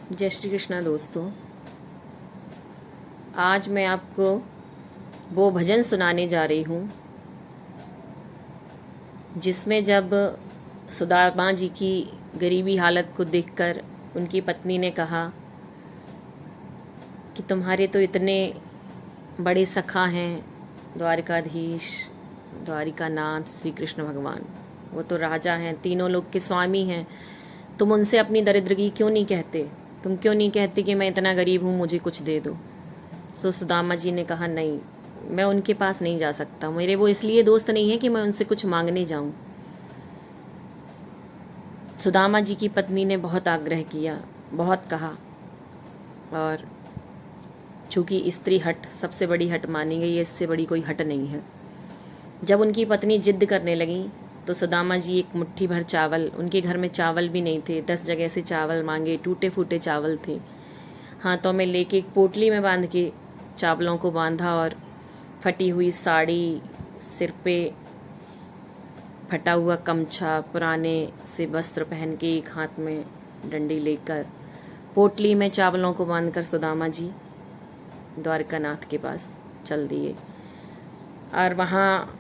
जय श्री कृष्णा दोस्तों। आज मैं आपको वो भजन सुनाने जा रही हूँ जिसमें जब सुदामा जी की गरीबी हालत को देखकर उनकी पत्नी ने कहा कि तुम्हारे तो इतने बड़े सखा हैं, द्वारकाधीश, द्वारिकानाथ श्री कृष्ण भगवान, वो तो राजा हैं, तीनों लोक के स्वामी हैं, तुम उनसे अपनी दरिद्रगी क्यों नहीं कहते? तुम क्यों नहीं कहते कि मैं इतना गरीब हूँ, मुझे कुछ दे दो? तो सुदामा जी ने कहा, नहीं, मैं उनके पास नहीं जा सकता, मेरे वो इसलिए दोस्त नहीं है कि मैं उनसे कुछ मांगने जाऊं। सुदामा जी की पत्नी ने बहुत आग्रह किया, बहुत कहा, और चूंकि स्त्री हट सबसे बड़ी हट मानी गई है, इससे बड़ी कोई हट नहीं है। जब उनकी पत्नी जिद्द करने लगी तो सुदामा जी एक मुट्ठी भर चावल, उनके घर में चावल भी नहीं थे, 10 जगह से चावल मांगे, टूटे फूटे चावल थे, हाथों में लेके एक पोटली में बांध के चावलों को बांधा और फटी हुई साड़ी, सिर पे फटा हुआ गमछा, पुराने से वस्त्र पहन के एक हाथ में डंडी लेकर पोटली में चावलों को बांधकर सुदामा जी द्वारकानाथ के पास चल दिए। और वहाँ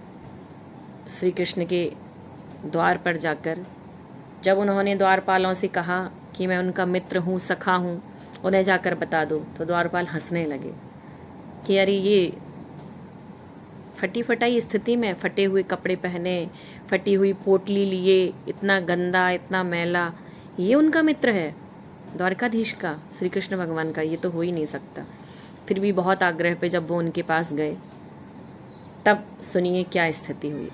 श्री कृष्ण के द्वार पर जाकर जब उन्होंने द्वारपालों से कहा कि मैं उनका मित्र हूँ, सखा हूँ, उन्हें जाकर बता दो, तो द्वारपाल हंसने लगे कि अरे ये फटी फटाई स्थिति में, फटे हुए कपड़े पहने, फटी हुई पोटली लिए, इतना गंदा, इतना मैला, ये उनका मित्र है द्वारकाधीश का, श्री कृष्ण भगवान का? ये तो हो ही नहीं सकता। फिर भी बहुत आग्रह पे जब वो उनके पास गए, तब सुनिए क्या स्थिति हुई।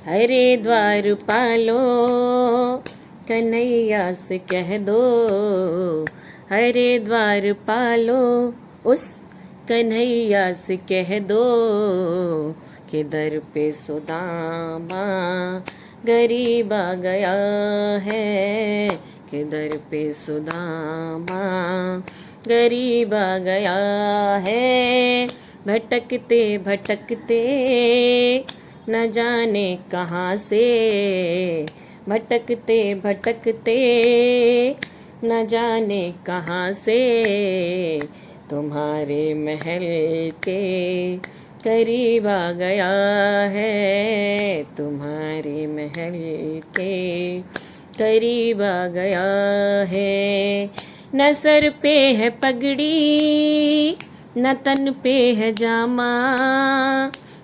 अरे द्वारपालो कन्हैया से कह दो, अरे द्वारपालो उस कन्हैया से कह दो कि दर पे सुदामा गरीब आ गया है, कि दर पे सुदामा गरीब आ गया है। भटकते भटकते न जाने कहाँ से, भटकते भटकते न जाने कहाँ से तुम्हारे महल के करीब आ गया है, तुम्हारे महल के करीब आ गया है। न सर पे है पगड़ी, न तन पे है जामा,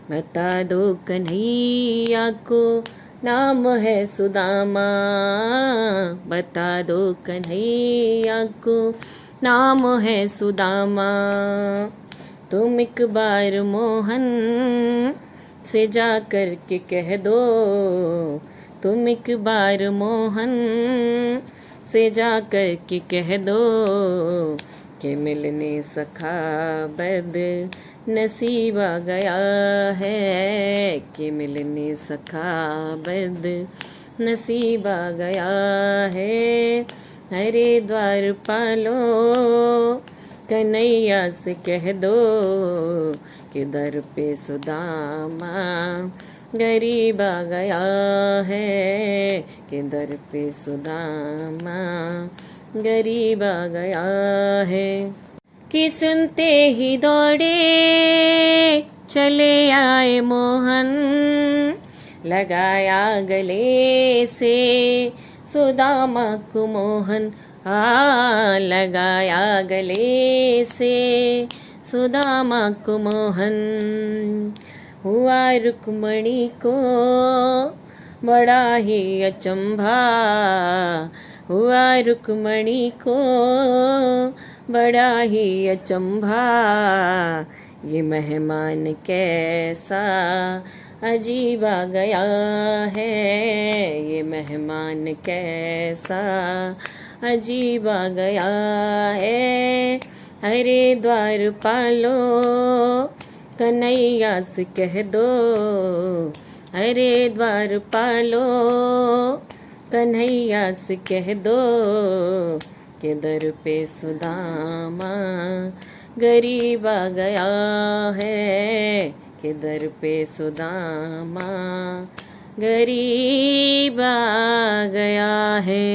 बता दो कन्हैया को नाम है सुदामा, बता दो कन्हैया को नाम है सुदामा। तुम एक बार मोहन से जा कर के कह दो, तुम एक बार मोहन से जा कर के कह दो कि मिलने सखा बद नसीब आ गया है, कि मिलने सखा बद नसीब आ गया है। अरे द्वारपालो कन्हैया से कह दो कि दर पे सुदामा गरीब आ गया है, कि दर पे सुदामा गरीब आ गया है। कि सुनते ही दौड़े चले आए मोहन, लगाया गले से सुदामा को मोहन, लगाया गले से सुदामा को मोहन। हुआ रुक्मणी को बड़ा ही अचंभा, हुआ रुक्मणी को बड़ा ही अचंभा, ये मेहमान कैसा अजीब आ गया है, ये मेहमान कैसा अजीब आ गया है। अरे द्वारपालो कन्हैया से कह दो, अरे द्वारपालो कन्हैया से कह दो कि दर पे सुदामा गरीब आ गया है, कि दर पे सुदामा गरीब आ गया है।